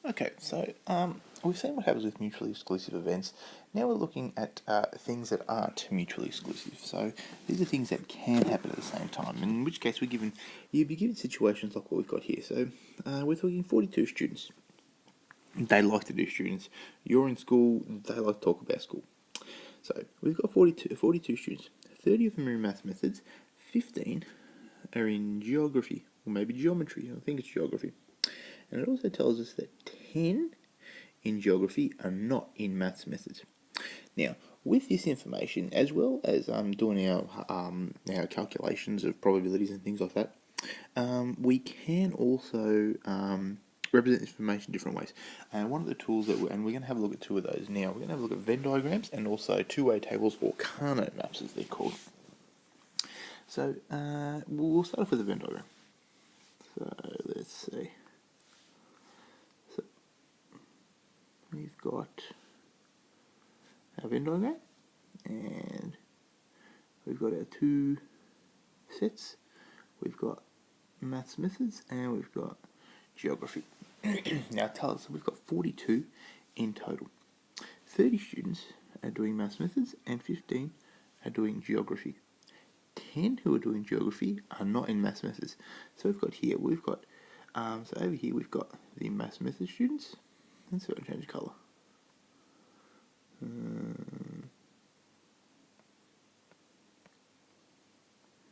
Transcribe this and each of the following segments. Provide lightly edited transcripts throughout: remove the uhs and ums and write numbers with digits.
Okay, so we've seen what happens with mutually exclusive events. Now we're looking at things that aren't mutually exclusive. So these are things that can happen at the same time. In which case, you'd be given situations like what we've got here. So we're talking 42 students. They like to do students. You're in school. They like to talk about school. So we've got 42 students. 30 of them are in maths methods. 15 are in geography or maybe geometry. I think it's geography. And it also tells us that 10 in geography are not in maths methods. Now, with this information, as well as doing our calculations of probabilities and things like that, we can also represent this information different ways. And one of the tools and we're going to have a look at two of those now. We're going to have a look at Venn diagrams and also two-way tables, or Carnot maps as they're called. So we'll start off with a Venn diagram. So let's see. So we've got our Venn diagram, and we've got our two sets. We've got maths methods and we've got geography. Now tell us, we've got 42 in total. 30 students are doing maths methods and 15 are doing geography. 10 who are doing geography are not in maths methods. So so over here we've got the maths methods students. Let's see if I can change the colour.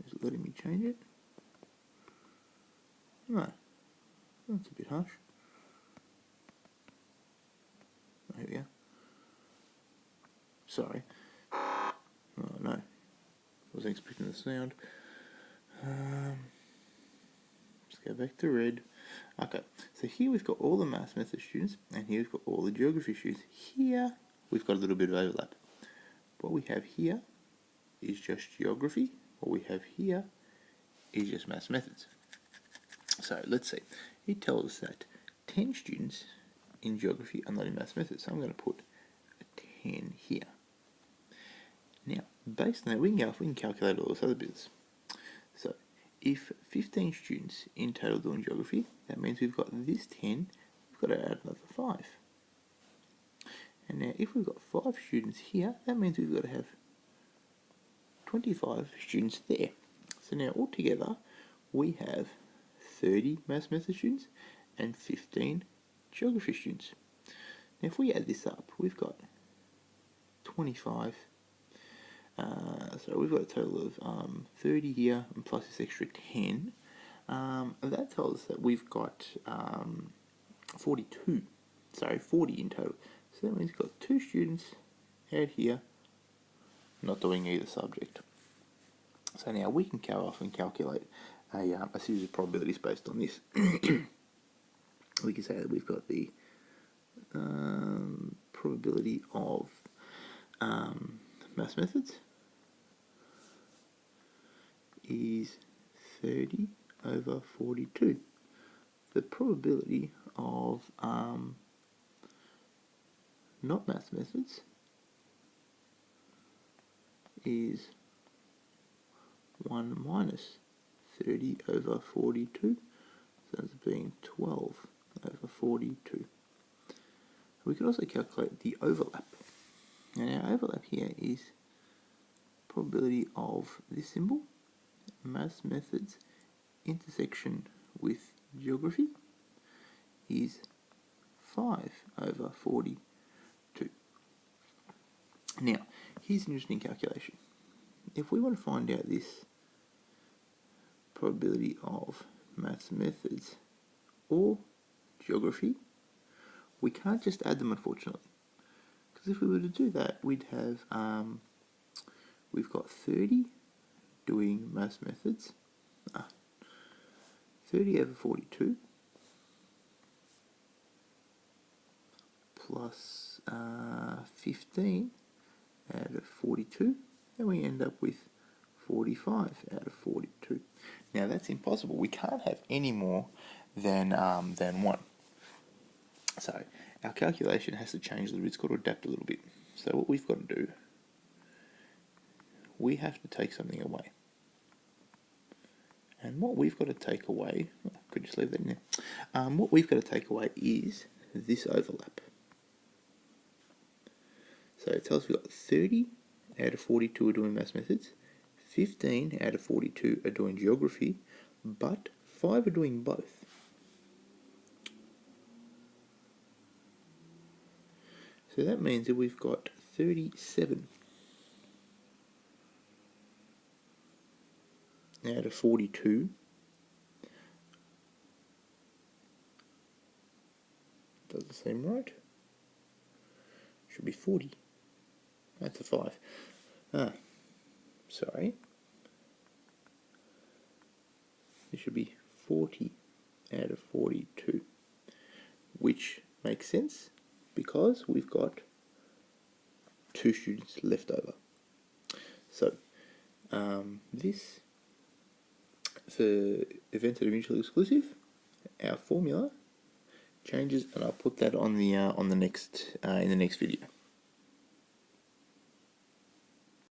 Is it letting me change it? No, that's a bit harsh. Oh, here we go. Sorry. Oh no, wasn't expecting the sound. Let's go back to red. Okay, so here we've got all the maths method students, and here we've got all the geography students. Here we've got a little bit of overlap. What we have here is just geography. What we have here is just maths methods. So let's see. It tells us that 10 students in geography are not in maths methods. So I'm going to put a 10 here. Now, based on that, we can calculate all this other bits. So if 15 students in total doing geography, that means we've got this 10, we've got to add another 5. And now if we've got 5 students here, that means we've got to have 25 students there. So now altogether, we have 30 maths method students and 15 geography students. Now if we add this up, we've got 25. So we've got a total of 30 here, and plus this extra 10. That tells us that we've got 40 in total. So that means we've got 2 students out here not doing either subject. So now we can go off and calculate a series of probabilities based on this. We can say that we've got the probability of maths methods is 30 over 42. The probability of not maths methods is 1 minus 30 over 42, so that's being 12 over 42. We can also calculate the overlap. And our overlap here is probability of this symbol, maths methods intersection with geography, is 5 over 42. Now, here's an interesting calculation. If we want to find out this probability of maths methods or geography, we can't just add them, unfortunately. Because if we were to do that, we'd have, we've got 30 doing maths methods, 30 over 42, plus 15 out of 42, and we end up with 45 out of 42. Now that's impossible. We can't have any more than 1. So our calculation has to change a little bit. It's got to adapt a little bit. So what we've got to do, we have to take something away. And what we've got to take away, I could just leave that in there. What we've got to take away is this overlap. So it tells us we've got 30 out of 42 are doing maths methods, 15 out of 42 are doing geography, but 5 are doing both. So that means that we've got 37 out of 42 doesn't seem right. Should be 40. That's a 5. Sorry. It should be 40 out of 42, which makes sense because we've got 2 students left over. So this, for events that are mutually exclusive, our formula changes, and I'll put that on the next in the next video.